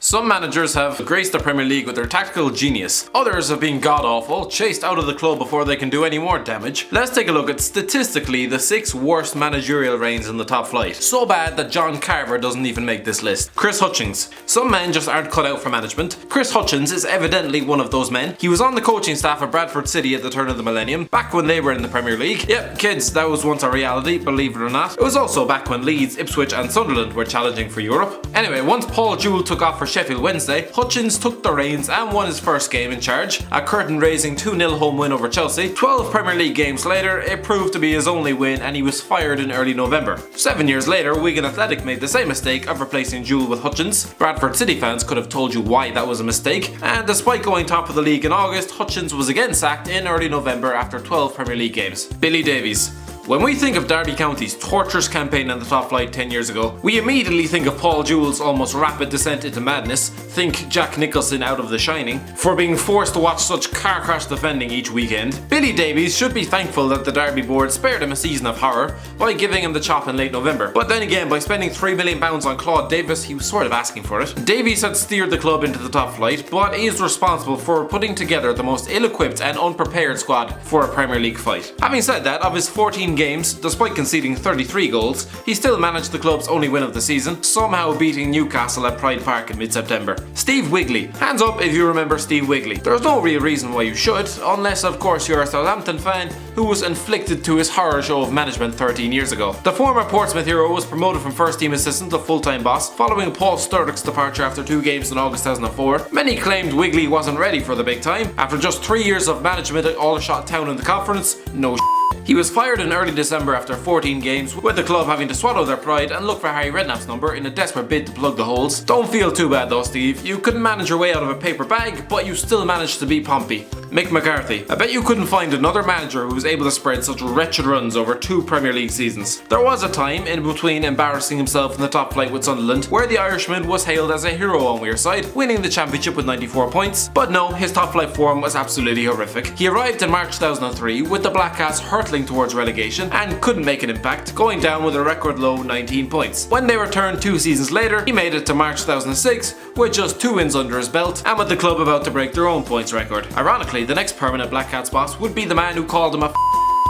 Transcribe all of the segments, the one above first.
Some managers have graced the Premier League with their tactical genius. Others have been god-awful, chased out of the club before they can do any more damage. Let's take a look at statistically the 6 worst managerial reigns in the top flight. So bad that John Carver doesn't even make this list. Chris Hutchings. Some men just aren't cut out for management. Chris Hutchings is evidently one of those men. He was on the coaching staff at Bradford City at the turn of the millennium, back when they were in the Premier League. Yep, kids, that was once a reality, believe it or not. It was also back when Leeds, Ipswich and Sunderland were challenging for Europe. Anyway, once Paul Jewell took off for Sheffield Wednesday, Hutchings took the reins and won his first game in charge, a curtain-raising 2-0 home win over Chelsea. 12 Premier League games later, it proved to be his only win and he was fired in early November. 7 years later, Wigan Athletic made the same mistake of replacing Jewell with Hutchings. Bradford City fans could have told you why that was a mistake, and despite going top of the league in August, Hutchings was again sacked in early November after 12 Premier League games. Billy Davies. When we think of Derby County's torturous campaign in the top flight 10 years ago, we immediately think of Paul Jewell's almost rapid descent into madness, think Jack Nicholson out of The Shining, for being forced to watch such car crash defending each weekend. Billy Davies should be thankful that the Derby board spared him a season of horror by giving him the chop in late November. But then again, by spending £3 million on Claude Davis, he was sort of asking for it. Davies had steered the club into the top flight, but is responsible for putting together the most ill-equipped and unprepared squad for a Premier League fight. Having said that, of his 14 games, despite conceding 33 goals, he still managed the club's only win of the season, somehow beating Newcastle at Pride Park in mid-September. Steve Wigley. Hands up if you remember Steve Wigley. There's no real reason why you should, unless of course you're a Southampton fan who was inflicted to his horror show of management 13 years ago. The former Portsmouth hero was promoted from first team assistant to full-time boss following Paul Sturrock's departure after 2 games in August 2004. Many claimed Wigley wasn't ready for the big time. After just 3 years of management at Aldershot Town in the conference, no He was fired in early December after 14 games, with the club having to swallow their pride and look for Harry Redknapp's number in a desperate bid to plug the holes. Don't feel too bad though, Steve. You couldn't manage your way out of a paper bag, but you still managed to beat Pompey. Mick McCarthy. I bet you couldn't find another manager who was able to spread such wretched runs over 2 Premier League seasons. There was a time in between embarrassing himself in the top flight with Sunderland, where the Irishman was hailed as a hero on Wearside, winning the championship with 94 points. But no, his top flight form was absolutely horrific. He arrived in March 2003 with the Black Cats hurtling towards relegation and couldn't make an impact, going down with a record low 19 points. When they returned 2 seasons later, he made it to March 2006 with just 2 wins under his belt and with the club about to break their own points record. Ironically, the next permanent Black Cats boss would be the man who called him a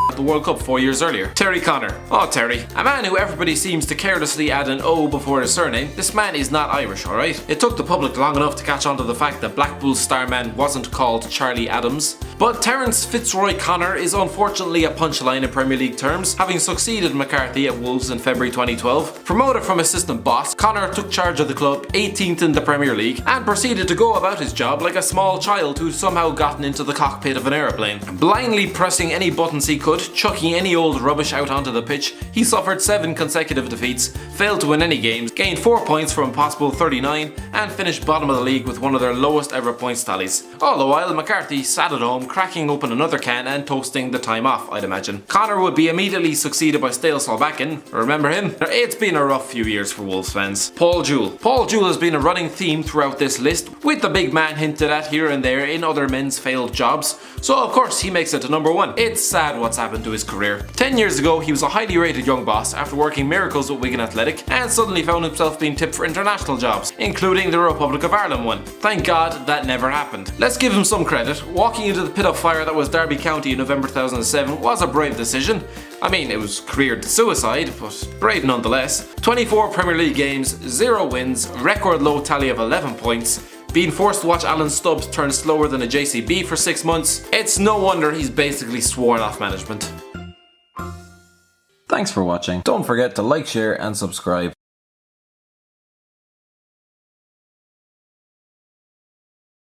at the World Cup 4 years earlier. Terry Connor. Oh, Terry. A man who everybody seems to carelessly add an O before his surname. This man is not Irish, alright? It took the public long enough to catch on to the fact that Blackpool's star man wasn't called Charlie Adams. But Terence Fitzroy Connor is unfortunately a punchline in Premier League terms, having succeeded McCarthy at Wolves in February 2012. Promoted from assistant boss, Connor took charge of the club 18th in the Premier League and proceeded to go about his job like a small child who'd somehow gotten into the cockpit of an aeroplane. Blindly pressing any buttons he could, chucking any old rubbish out onto the pitch, he suffered 7 consecutive defeats, failed to win any games, gained 4 points from a possible 39, and finished bottom of the league with one of their lowest ever points tallies. All the while, McCarthy sat at home, cracking open another can and toasting the time off, I'd imagine. Connor would be immediately succeeded by Stale Solbakken. Remember him? It's been a rough few years for Wolves fans. Paul Jewell. Paul Jewell has been a running theme throughout this list, with the big man hinted at here and there in other men's failed jobs, so of course he makes it to number 1. It's sad what's happened to his career. 10 years ago, he was a highly rated young boss after working miracles with Wigan Athletic and suddenly found himself being tipped for international jobs, including the Republic of Ireland one. Thank God that never happened. Let's give him some credit. Walking into the pit of fire that was Derby County in November 2007 was a brave decision. I mean, it was career suicide, but brave nonetheless. 24 Premier League games, 0 wins, record low tally of 11 points, being forced to watch Alan Stubbs turn slower than a JCB for 6 months. It's no wonder he's basically sworn off management. Thanks for watching. Don't forget to like, share and subscribe.